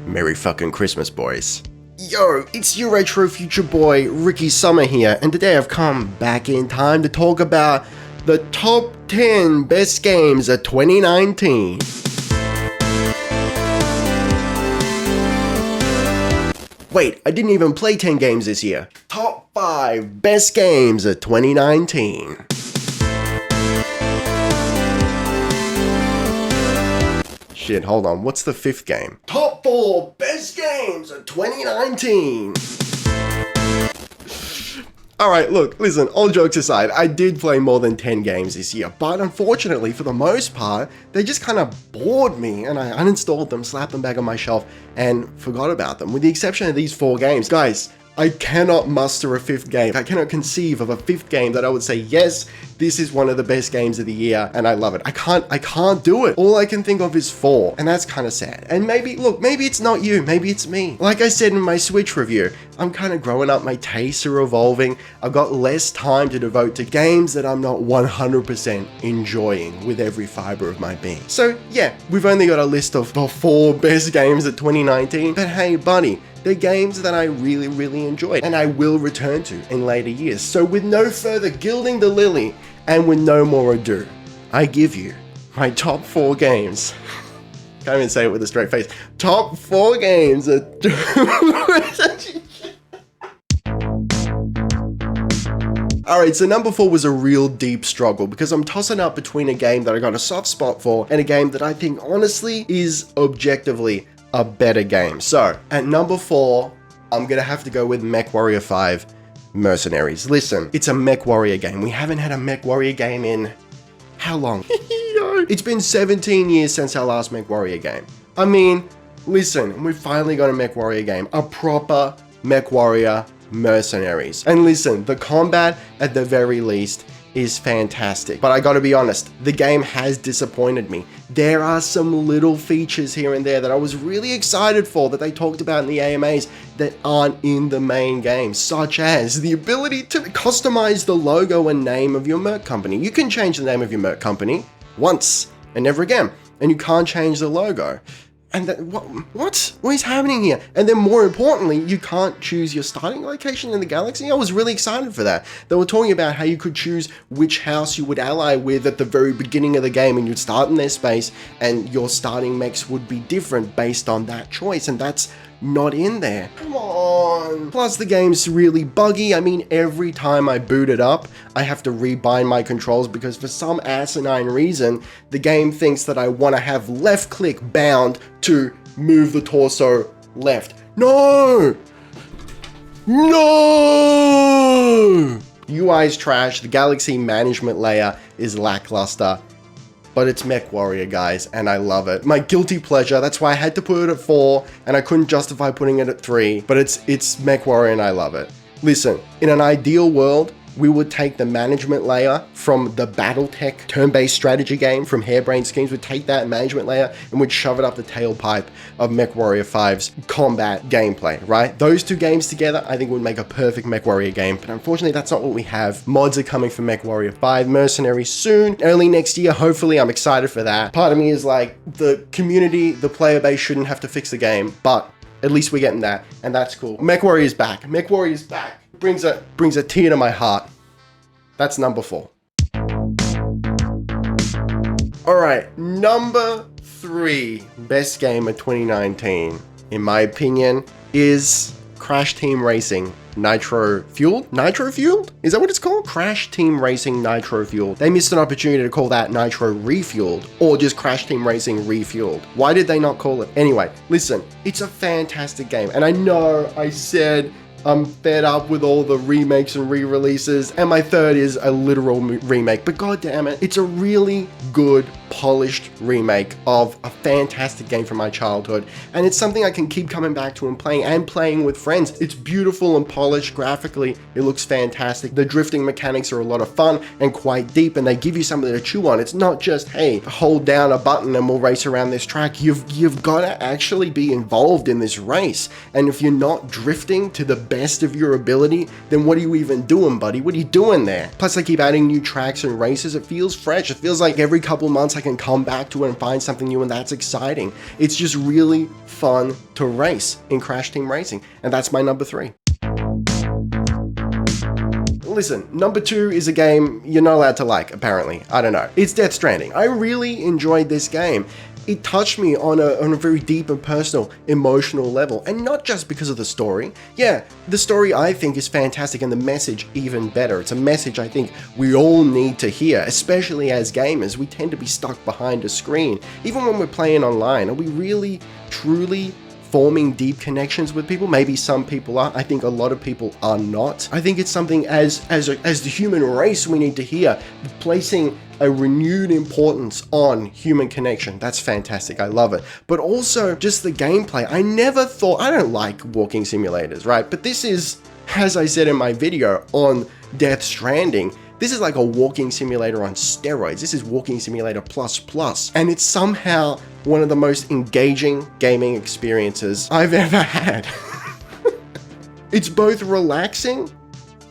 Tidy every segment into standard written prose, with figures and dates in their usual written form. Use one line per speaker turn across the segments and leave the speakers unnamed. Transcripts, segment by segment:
Merry fucking Christmas, boys. Yo, it's your retro future boy, Ricky Summer here, and today I've come back in time to talk about the top 10 best games of 2019. Wait, I didn't even play 10 games this year. Top 5 best games of 2019. Shit, hold on, what's the 5th game? Top 4 best games of 2019. Alright, look, listen, all jokes aside, I did play more than 10 games this year, but unfortunately, for the most part, they just kind of bored me, and I uninstalled them, slapped them back on my shelf, and forgot about them, with the exception of these 4 games. Guys, I cannot muster a 5th game. I cannot conceive of a 5th game that I would say, yes, this is one of the best games of the year, and I love it. I can't do it. All I can think of is 4, and that's kind of sad. And maybe, look, maybe it's not you, maybe it's me. Like I said in my Switch review, I'm kind of growing up, my tastes are evolving. I've got less time to devote to games that I'm not 100% enjoying with every fiber of my being. So yeah, we've only got a list of the 4 best games of 2019, but hey buddy, they're games that I really enjoyed and I will return to in later years. So with no further gilding the lily and with no more ado, I give you my top 4 games. Can't even say it with a straight face. Top 4 games of Alright, so number 4 was a real deep struggle because I'm tossing up between a game that I got a soft spot for and a game that I think honestly is objectively a better game. So at number 4, I'm gonna have to go with MechWarrior 5 Mercenaries. Listen, it's a MechWarrior game. We haven't had a MechWarrior game in how long? It's been 17 years since our last MechWarrior game. I mean, listen, we finally got a MechWarrior game, a proper MechWarrior Mercenaries. And listen, the combat at the very least is fantastic. But I gotta be honest, the game has disappointed me. There are some little features here and there that I was really excited for that they talked about in the AMAs that aren't in the main game, such as the ability to customize the logo and name of your Merc company. You can change the name of your Merc company once and never again, and you can't change the logo. And that, what is happening here? And then more importantly, you can't choose your starting location in the galaxy. I was really excited for that. They were talking about how you could choose which house you would ally with at the very beginning of the game, and you'd start in their space and your starting mechs would be different based on that choice, and that's not in there. Come on. Plus the game's really buggy. I mean, every time I boot it up, I have to rebind my controls because for some asinine reason, the game thinks that I want to have left click bound to move the torso left. No! No! UI's trash, the galaxy management layer is lackluster. But it's MechWarrior, guys, and I love it. My guilty pleasure, that's why I had to put it at 4, and I couldn't justify putting it at 3, but it's MechWarrior and I love it. Listen, in an ideal world, we would take the management layer from the Battletech turn-based strategy game from Harebrained Schemes, we'd take that management layer and we'd shove it up the tailpipe of MechWarrior 5's combat gameplay, right? Those 2 games together, I think would make a perfect MechWarrior game, but unfortunately that's not what we have. Mods are coming for MechWarrior 5 Mercenaries soon, early next year, hopefully. I'm excited for that. Part of me is like, the community, the player base shouldn't have to fix the game, but at least we're getting that, and that's cool. MechWarrior is back. MechWarrior is back. Brings a tear to my heart. That's number 4. Alright, number 3 best game of 2019, in my opinion, is Crash Team Racing Nitro Fueled? Nitro Fueled? Is that what it's called? Crash Team Racing Nitro Fueled. They missed an opportunity to call that Nitro Refueled, or just Crash Team Racing Refueled. Why did they not call it? Anyway, listen, it's a fantastic game, and I know I said I'm fed up with all the remakes and re-releases, and my third is a literal remake, but god damn it, it's a really good, polished remake of a fantastic game from my childhood, and it's something I can keep coming back to and playing with friends. It's beautiful and polished graphically, it looks fantastic. The drifting mechanics are a lot of fun and quite deep, and they give you something to chew on. It's not just, hey, hold down a button and we'll race around this track. You've got to actually be involved in this race, and if you're not drifting to the best of your ability, then what are you even doing, buddy? What are you doing there? Plus, I keep adding new tracks and races. It feels fresh. It feels like every couple months I can come back to it and find something new, and that's exciting. It's just really fun to race in Crash Team Racing, and that's my number 3. Listen, number 2 is a game you're not allowed to like, apparently. I don't know. It's Death Stranding. I really enjoyed this game. It touched me on a very deep and personal, emotional level, and not just because of the story. Yeah, the story I think is fantastic, and the message even better. It's a message I think we all need to hear, especially as gamers. We tend to be stuck behind a screen. Even when we're playing online, are we really, truly forming deep connections with people? Maybe some people are. I think a lot of people are not. I think it's something as the human race we need to hear, placing a renewed importance on human connection. That's fantastic. I love it. But also just the gameplay. I never thought, I don't like walking simulators, right? But this is, as I said in my video on Death Stranding, this is like a walking simulator on steroids. This is Walking Simulator plus. And it's somehow one of the most engaging gaming experiences I've ever had. It's both relaxing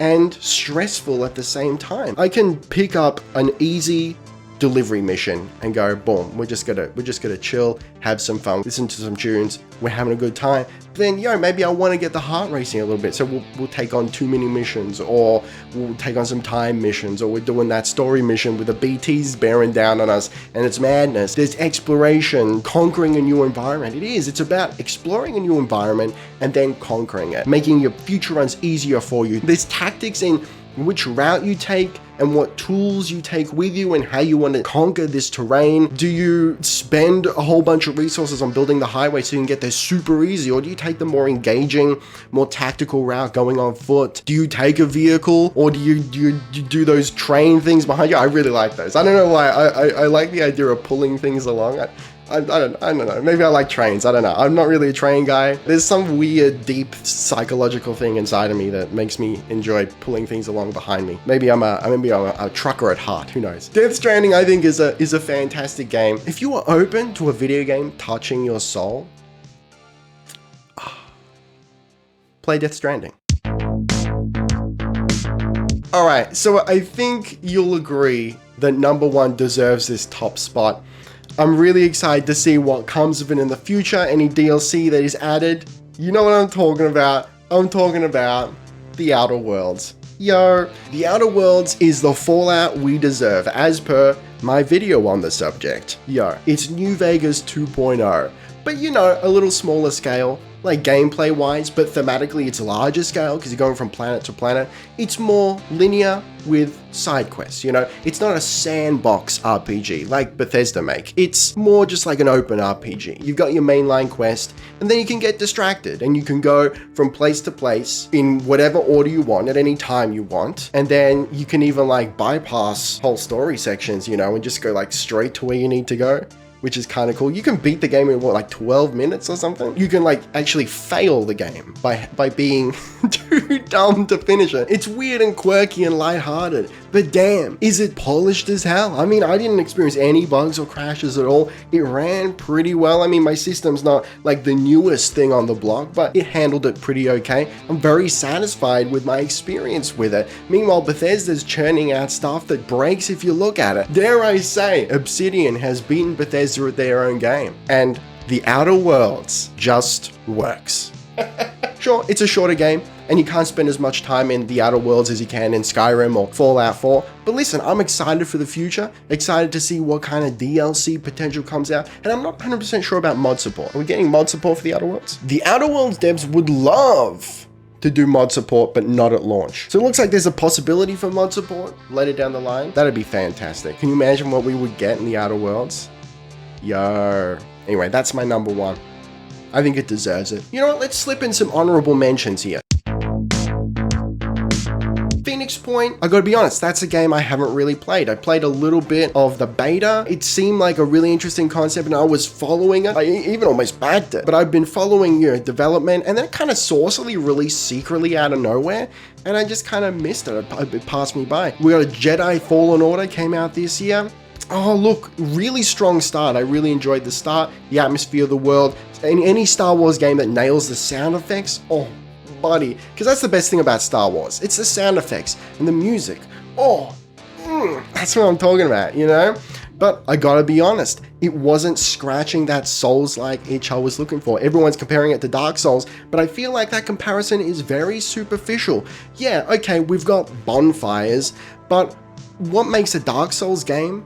and stressful at the same time. I can pick up an easy delivery mission and go, boom, we're just gonna chill, have some fun, listen to some tunes, we're having a good time. But then, maybe I want to get the heart racing a little bit, so we'll take on 2 mini missions, or we'll take on some time missions, or we're doing that story mission with the BTs bearing down on us, and it's madness. There's exploration, conquering a new environment. It's about exploring a new environment and then conquering it, making your future runs easier for you. There's tactics in which route you take and what tools you take with you and how you want to conquer this terrain. Do you spend a whole bunch of resources on building the highway so you can get there super easy, or do you take the more engaging, more tactical route going on foot? Do you take a vehicle, or do you do those train things behind you? I really like those. I don't know why. I like the idea of pulling things along. I don't know. Maybe I like trains. I don't know. I'm not really a train guy. There's some weird, deep psychological thing inside of me that makes me enjoy pulling things along behind me. Maybe I'm a trucker at heart. Who knows? Death Stranding, I think, is a fantastic game. If you are open to a video game touching your soul, play Death Stranding. All right, so I think you'll agree that number 1 deserves this top spot. I'm really excited to see what comes of it in the future, any DLC that is added. You know what I'm talking about. I'm talking about The Outer Worlds. Yo, The Outer Worlds is the Fallout we deserve, as per my video on the subject. Yo, it's New Vegas 2.0, but a little smaller scale, like gameplay wise, but thematically it's larger scale because you're going from planet to planet. It's more linear with side quests, It's not a sandbox RPG like Bethesda make. It's more just like an open RPG. You've got your mainline quest, and then you can get distracted, and you can go from place to place in whatever order you want at any time you want. And then you can even bypass whole story sections, and just go straight to where you need to go, which is kind of cool. You can beat the game in 12 minutes or something? You can actually fail the game by being too dumb to finish it. It's weird and quirky and lighthearted, but damn, is it polished as hell? I mean, I didn't experience any bugs or crashes at all. It ran pretty well. I mean, my system's not the newest thing on the block, but it handled it pretty okay. I'm very satisfied with my experience with it. Meanwhile, Bethesda's churning out stuff that breaks if you look at it. Dare I say, Obsidian has beaten Bethesda at their own game, and The Outer Worlds just works. Sure, it's a shorter game, and you can't spend as much time in The Outer Worlds as you can in Skyrim or Fallout 4, but listen, I'm excited for the future, excited to see what kind of DLC potential comes out, and I'm not 100% sure about mod support. Are we getting mod support for The Outer Worlds? The Outer Worlds devs would love to do mod support, but not at launch. So it looks like there's a possibility for mod support later down the line. That'd be fantastic. Can you imagine what we would get in The Outer Worlds? Yo. Anyway, that's my number 1. I think it deserves it. You know what? Let's slip in some honorable mentions here. Phoenix Point, I gotta be honest, that's a game I haven't really played. I played a little bit of the beta. It seemed like a really interesting concept, and I was following it. I even almost backed it, but I've been following development, and then it kind of saucily released secretly out of nowhere, and I just kind of missed it. It passed me by. We got a Jedi Fallen Order came out this year. Oh, look, really strong start. I really enjoyed the start, the atmosphere of the world. Any Star Wars game that nails the sound effects, oh, buddy. Because that's the best thing about Star Wars. It's the sound effects and the music. Oh, That's what I'm talking about, you know? But I gotta be honest, it wasn't scratching that Souls-like itch I was looking for. Everyone's comparing it to Dark Souls, but I feel like that comparison is very superficial. Yeah, okay, we've got bonfires, but what makes a Dark Souls game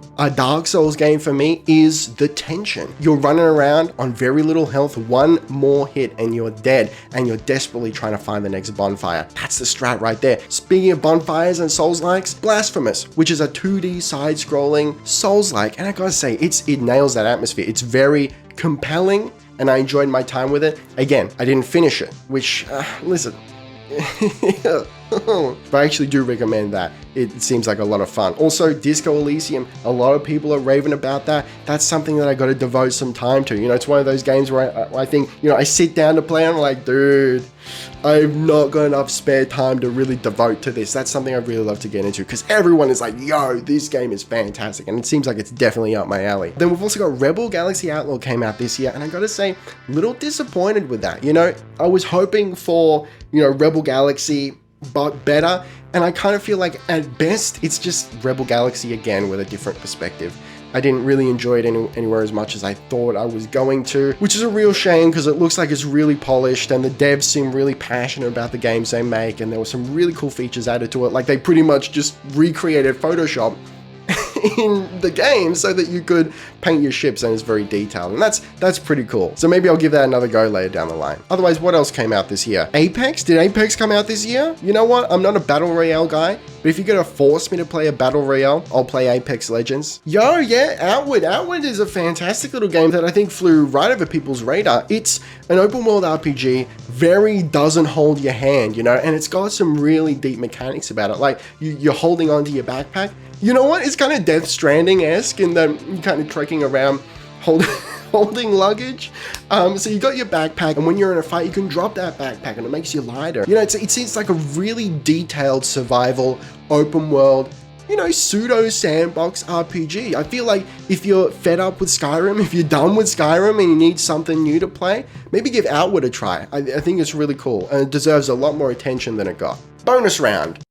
for me is the tension. You're running around on very little health, one more hit and you're dead, and you're desperately trying to find the next bonfire. That's the strat right there. Speaking of bonfires and Souls-likes, Blasphemous, which is a 2D side-scrolling Souls-like, and I gotta say, it nails that atmosphere. It's very compelling, and I enjoyed my time with it. Again, I didn't finish it, which, listen, but I actually do recommend that. It seems like a lot of fun. Also, Disco Elysium, a lot of people are raving about that. That's something that I got to devote some time to. You know, it's one of those games where I think, you know, I sit down to play and I'm like, dude, I've not got enough spare time to really devote to this. That's something I'd really love to get into because everyone is like, yo, this game is fantastic. And it seems like it's definitely up my alley. Then we've also got Rebel Galaxy Outlaw came out this year. And I got to say, a little disappointed with that. You know, I was hoping for, you know, Rebel Galaxy, but better. And I kind of feel like at best, it's just Rebel Galaxy again with a different perspective. I didn't really enjoy it anywhere as much as I thought I was going to, which is a real shame because it looks like it's really polished and the devs seem really passionate about the games they make, and there were some really cool features added to it. Like they pretty much just recreated Photoshop in the game so that you could paint your ships, and it's very detailed, and that's pretty cool. So maybe I'll give that another go later down the line. Otherwise, what else came out this year? Apex? Did Apex come out this year? You know what? I'm not a battle royale guy, but if you're gonna force me to play a battle royale, I'll play Apex Legends. Yo, yeah, Outward. Outward is a fantastic little game that I think flew right over people's radar. It's an open world RPG, very doesn't hold your hand, you know, and it's got some really deep mechanics about it. Like you're holding onto your backpack. You know what? It's kind of Death Stranding-esque in that you're kind of trekking around holding luggage. So you got your backpack, and when you're in a fight, you can drop that backpack and it makes you lighter. You know, it's like a really detailed survival, open world, you know, pseudo sandbox RPG. I feel like if you're fed up with Skyrim, if you're done with Skyrim and you need something new to play, maybe give Outward a try. I think it's really cool and it deserves a lot more attention than it got. Bonus round.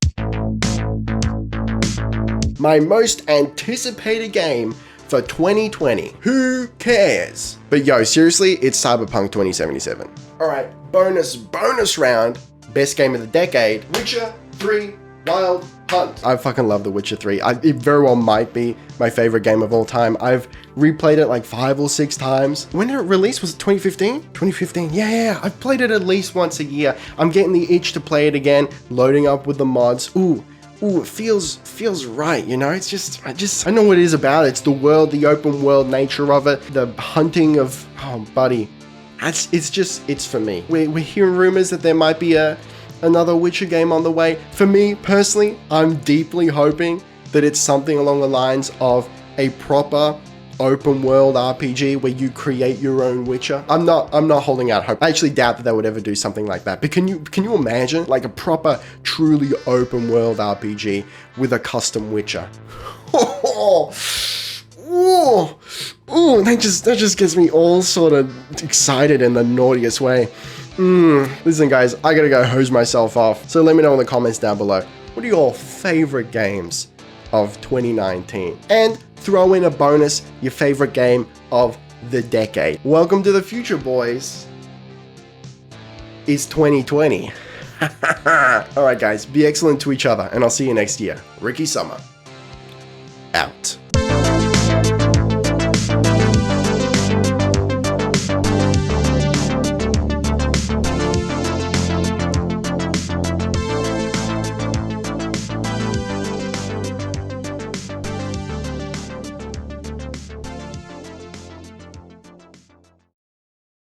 My most anticipated game for 2020. Who cares? But yo, seriously, it's Cyberpunk 2077. All right, bonus round. Best game of the decade. Witcher 3 Wild Hunt. I fucking love The Witcher 3. It very well might be my favorite game of all time. I've replayed it like 5 or 6 times. When did it release? Was it 2015? 2015, yeah. I've played it at least once a year. I'm getting the itch to play it again, loading up with the mods. Ooh, it feels right, you know? It's just, I know what it is about. It's the world, the open world nature of it, the hunting of, oh, buddy. It's for me. We're hearing rumors that there might be another Witcher game on the way. For me, personally, I'm deeply hoping that it's something along the lines of a proper open world RPG where you create your own Witcher. I'm not holding out hope. I actually doubt that they would ever do something like that. But can you imagine like a proper, truly open world RPG with a custom Witcher? That just gets me all sort of excited in the naughtiest way. Listen guys, I gotta go hose myself off. So let me know in the comments down below. What are your favorite games of 2019? And throw in a bonus, your favorite game of the decade. Welcome to the future, boys. It's 2020. All right, guys, be excellent to each other, and I'll see you next year. Ricky Summer, out.